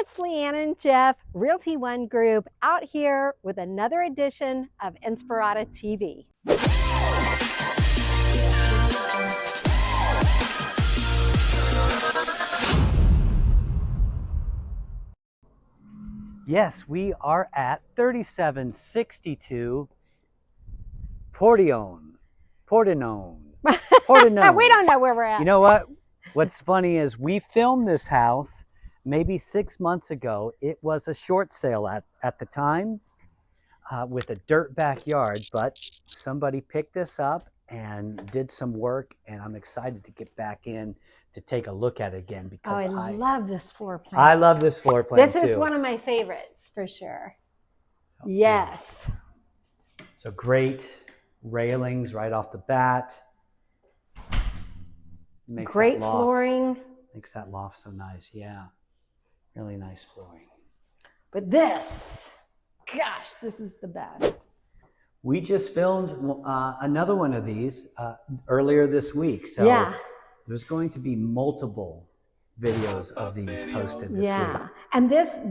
It's Leanne and Jeff, Realty One Group, out here with another edition of Inspirada TV. Yes, we are at 3762 Pordenone. We don't know where we're at. You know what? What's funny is we filmed this house maybe 6 months ago. It was a short sale at the time with a dirt backyard, but somebody picked this up and did some work, and I'm excited to get back in to take a look at it again because I love this floor plan. I love this floor plan This too. is one of my favorites for sure. So, yes. So great railings right off the bat. Makes Great that loft, flooring. Makes that loft so nice. Yeah, really nice flooring. But this, gosh, this is the best. We just filmed another one of these earlier this week. So yeah. There's going to be multiple videos of these posted this week. And this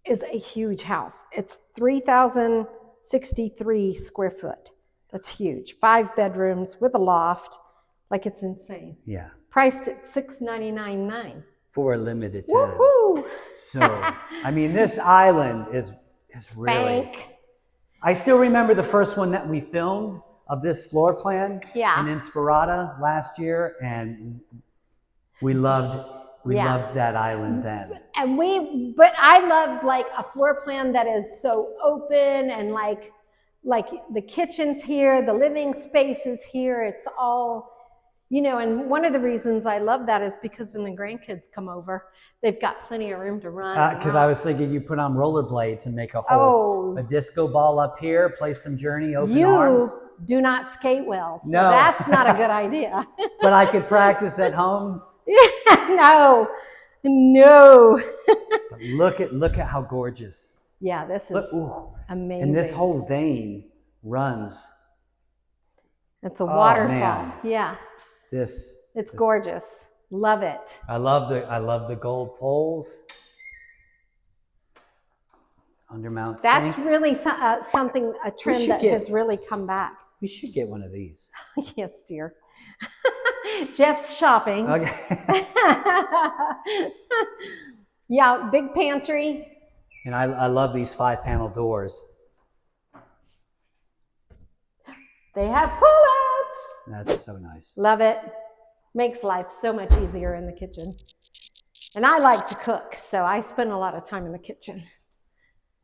is a huge house. It's 3,063 square foot. That's huge. 5 bedrooms with a loft. Like, it's insane. Yeah. Priced at $699.9. For a limited time. Woohoo! So, I mean, this island is really... I still remember the first one that we filmed of this floor plan in Inspirada last year, and we loved that island then. But I loved like a floor plan that is so open and like the kitchen's here, the living space is here. It's all, you know, and one of the reasons I love that is because when the grandkids come over, they've got plenty of room to run. Because I was thinking you put on rollerblades and make a disco ball up here, play some Journey, open arms. You do not skate well, so no. That's not a good idea. But I could practice at home. No. But look at how gorgeous. Yeah, this is amazing. And this whole vein runs. It's a waterfall. Man. Yeah. It's gorgeous. Love it. I love the gold poles. Undermount sink. That's really a trend that has really come back. We should get one of these. Yes, dear. Jeff's shopping. Okay. Yeah, big pantry. And I love these 5-panel doors. They have pull-outs. That's so nice. Love it. Makes life so much easier in the kitchen. And I like to cook, so I spend a lot of time in the kitchen.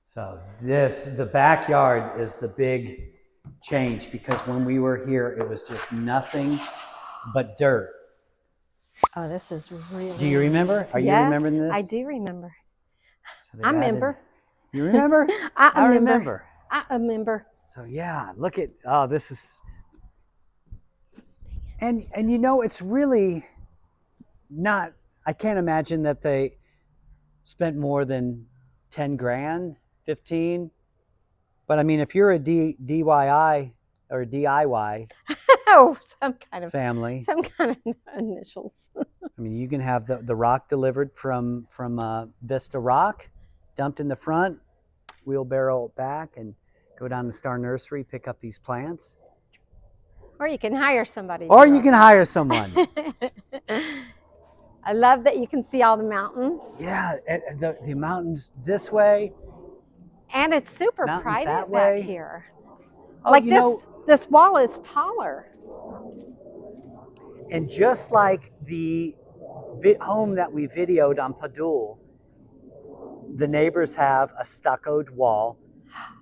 So the backyard is the big change, because when we were here, it was just nothing but dirt. Oh, this is really Do you remember? Nice. Are you remembering this? I do remember. So I remember. You remember? I remember. I remember. So yeah, look at, this is, and you know, it's really not, I can't imagine that they spent more than 10 grand, 15. But I mean, if you're a DIY or DIY some kind of family, some kind of initials. I mean, you can have the rock delivered from Vista Rock, dumped in the front, wheelbarrow back, and go down to Star Nursery, pick up these plants. Or you can hire somebody. Or you can hire someone. I love that you can see all the mountains. Yeah, the mountains this way. And it's super private back here. Oh, like this wall is taller. And just like the home that we videoed on Padul, the neighbors have a stuccoed wall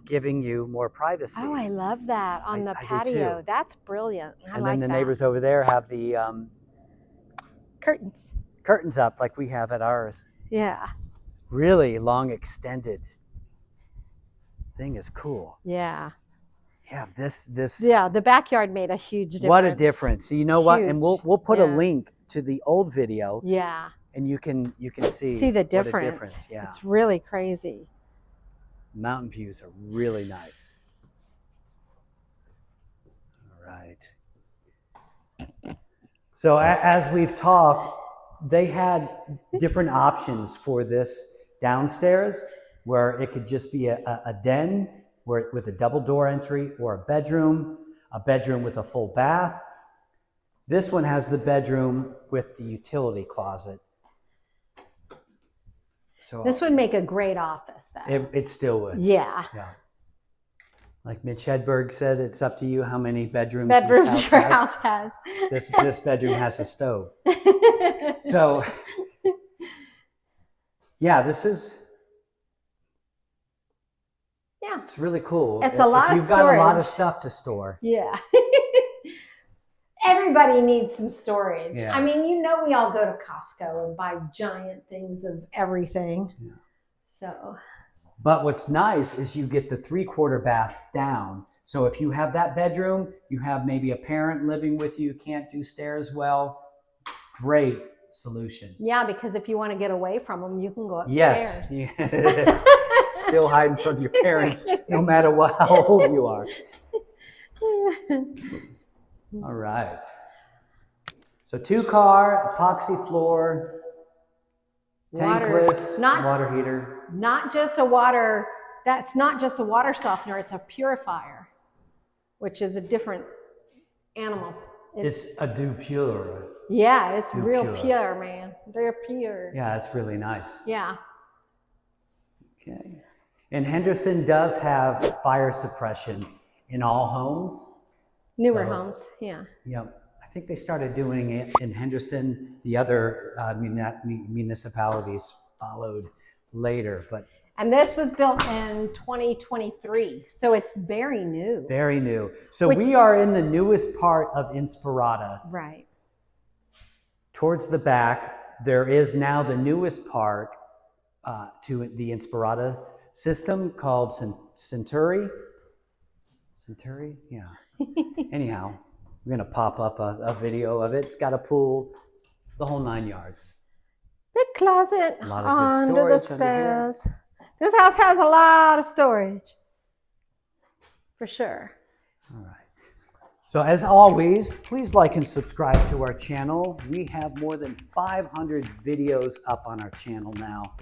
giving you more privacy. Oh, I love that on the patio. That's brilliant. And then the neighbors over there have the curtains up like we have at ours. Yeah. Really long extended thing is cool. Yeah. Yeah, this. Yeah, the backyard made a huge difference. What a difference! You know what? Huge. And we'll put a link to the old video. Yeah. And you can see the difference. What a difference. Yeah. It's really crazy. Mountain views are really nice. All right. So as we've talked, they had different options for this downstairs, where it could just be a den with a double door entry, or a bedroom with a full bath. This one has the bedroom with the utility closet. So This would make a great office, though. It still would. Yeah. Yeah. Like Mitch Hedberg said, it's up to you how many bedrooms your house has. This bedroom has a stove. So, yeah, this is. Yeah. It's really cool. It's a lot of storage. You've got a lot of stuff to store. Yeah. Everybody needs some storage. Yeah. I mean, we all go to Costco and buy giant things of everything. Yeah. So. But what's nice is you get the 3/4 bath down. So if you have that bedroom, you have maybe a parent living with you, can't do stairs well, great solution. Yeah, because if you want to get away from them, you can go upstairs. Yes. Still hiding from your parents, no matter how old you are. All right. So 2-car, epoxy floor, tankless, water heater. Not just a water, that's not just a water softener, it's a purifier, which is a different animal. It's a du pure. Yeah, it's real pure, man. They're pure. Yeah, it's really nice. Yeah. Okay. And Henderson does have fire suppression in all homes. Newer homes, yeah. Yeah. I think they started doing it in Henderson. The other municipalities followed later, and this was built in 2023, so it's very new. Very new. So we are in the newest part of Inspirada. Right. Towards the back, there is now the newest part to the Inspirada system called Centuri. Centuri? Yeah. Anyhow, we're going to pop up a video of it. It's got a pool, the whole 9 yards. Big closet a lot of under the stairs. This house has a lot of storage, for sure. All right. So as always, please like and subscribe to our channel. We have more than 500 videos up on our channel now,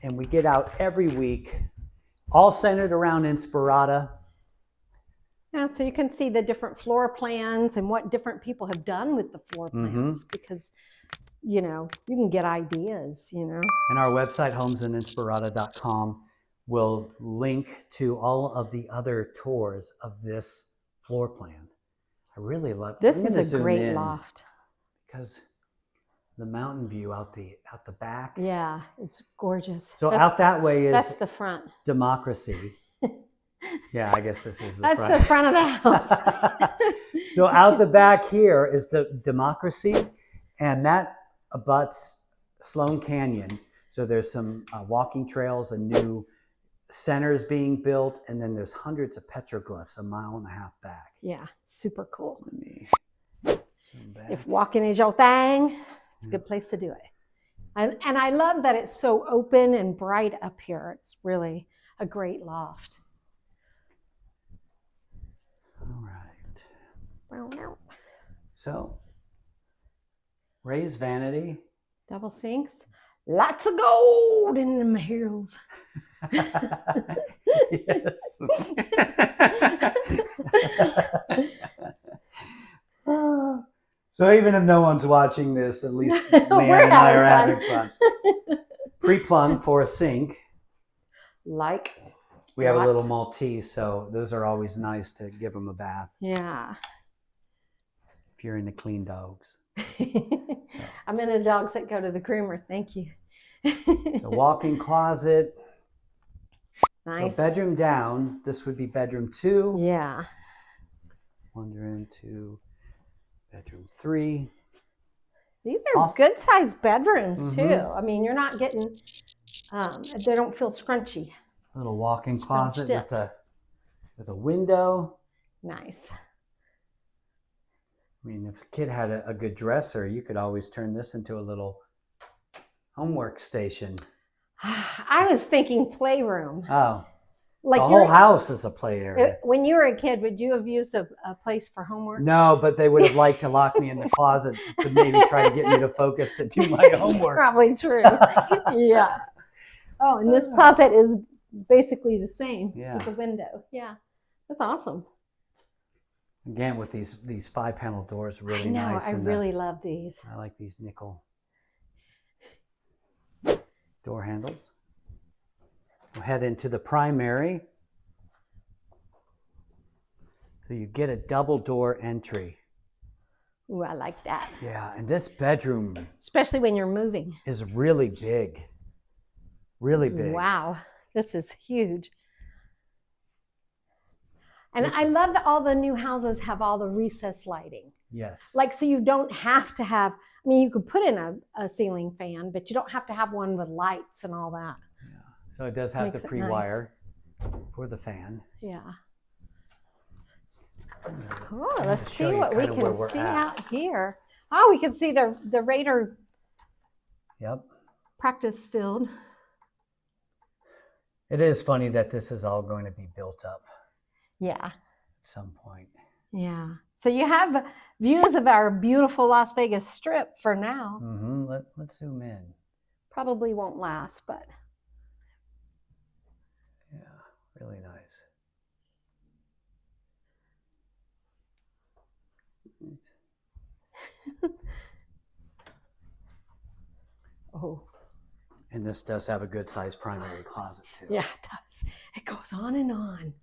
and we get out every week, all centered around Inspirada. Yeah, so you can see the different floor plans and what different people have done with the floor plans, because you can get ideas, And our website, homesininspirada.com, will link to all of the other tours of this floor plan. I really love this. Is a great loft because the mountain view out the back. Yeah, it's gorgeous. So out that way is that's the front. Democracy. Yeah, I guess this is the that's front. The front of the house. So out the back here is the Democracy, and that abuts Sloan Canyon. So there's some walking trails and new centers being built, and then there's hundreds of petroglyphs 1.5 miles back. Yeah, super cool. Let me zoom back. If walking is your thing, it's a good place to do it. And I love that it's so open and bright up here. It's really a great loft. All right. So, raised vanity. Double sinks. Lots of gold in them hills. Yes. So even if no one's watching this, at least Leanne and I are having fun. Pre-plumb for a sink. We have a little Maltese, so those are always nice to give them a bath. Yeah. If you're into clean dogs. So. I'm into dogs that go to the groomer. Thank you. So walk-in closet. Nice. So bedroom down. This would be bedroom 2. Yeah. Bedroom 2. Bedroom 3. These are good sized bedrooms too. I mean, you're not getting. They don't feel scrunchy. Little walk-in closet with a window. Nice. I mean, if the kid had a good dresser, you could always turn this into a little homework station. I was thinking playroom. Oh, Like the whole house is a play area. When you were a kid, would you have used a place for homework? No, but they would have liked to lock me in the closet to maybe try to get me to focus to do my homework. Probably true. Yeah. Oh, and this closet is basically the same with the window. Yeah, that's awesome. Again, with these 5-panel doors, really nice. I really love these. I like these nickel door handles. We'll head into the primary. So you get a double door entry. Ooh, I like that. Yeah, and this bedroom, especially when you're moving, is really big. Really big. Wow, this is huge. And I love that all the new houses have all the recessed lighting. Yes. Like, so you don't have to have, I mean, you could put in a ceiling fan, but you don't have to have one with lights and all that. Yeah. So it does have the pre-wire for the fan. Yeah. Oh, let's see what we can see out here. Oh, we can see the Raider practice field. It is funny that this is all going to be built up. Yeah. At some point. Yeah. So you have views of our beautiful Las Vegas Strip for now. Mm-hmm. Let's zoom in. Probably won't last, but. Yeah, really nice. Oh. And this does have a good sized primary closet too. Yeah, it does. It goes on and on.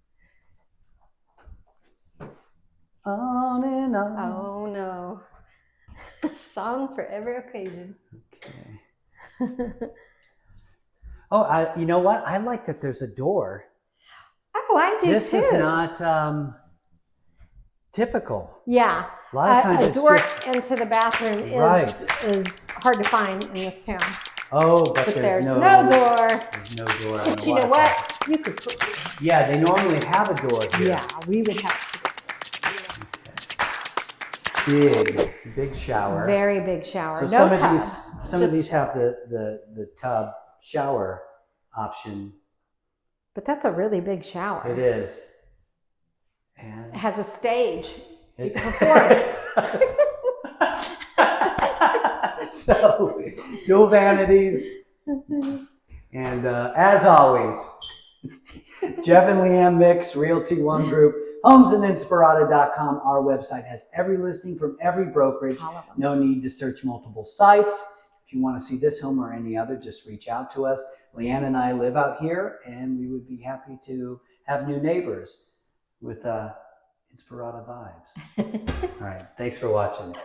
On and on. Oh no. Song for every occasion. Okay. Oh, you know what? I like that there's a door. Oh, I do too. This is not typical. Yeah. A lot of times a it's door just into the bathroom is hard to find in this town. Oh, but there's no door. There's no door. But you know what? You could put. Yeah, they normally have a door here. Yeah, we would have. Big shower. Very big shower. So no some of these have the tub shower option. But that's a really big shower. It is. And it has a stage. You can perform. So, dual vanities. And as always, Jeff and Leanne Mix, Realty One Group, homesinspirada.com. Our website has every listing from every brokerage. No need to search multiple sites. If you want to see this home or any other, just reach out to us. Leanne and I live out here, and we would be happy to have new neighbors with Inspirada vibes. All right. Thanks for watching.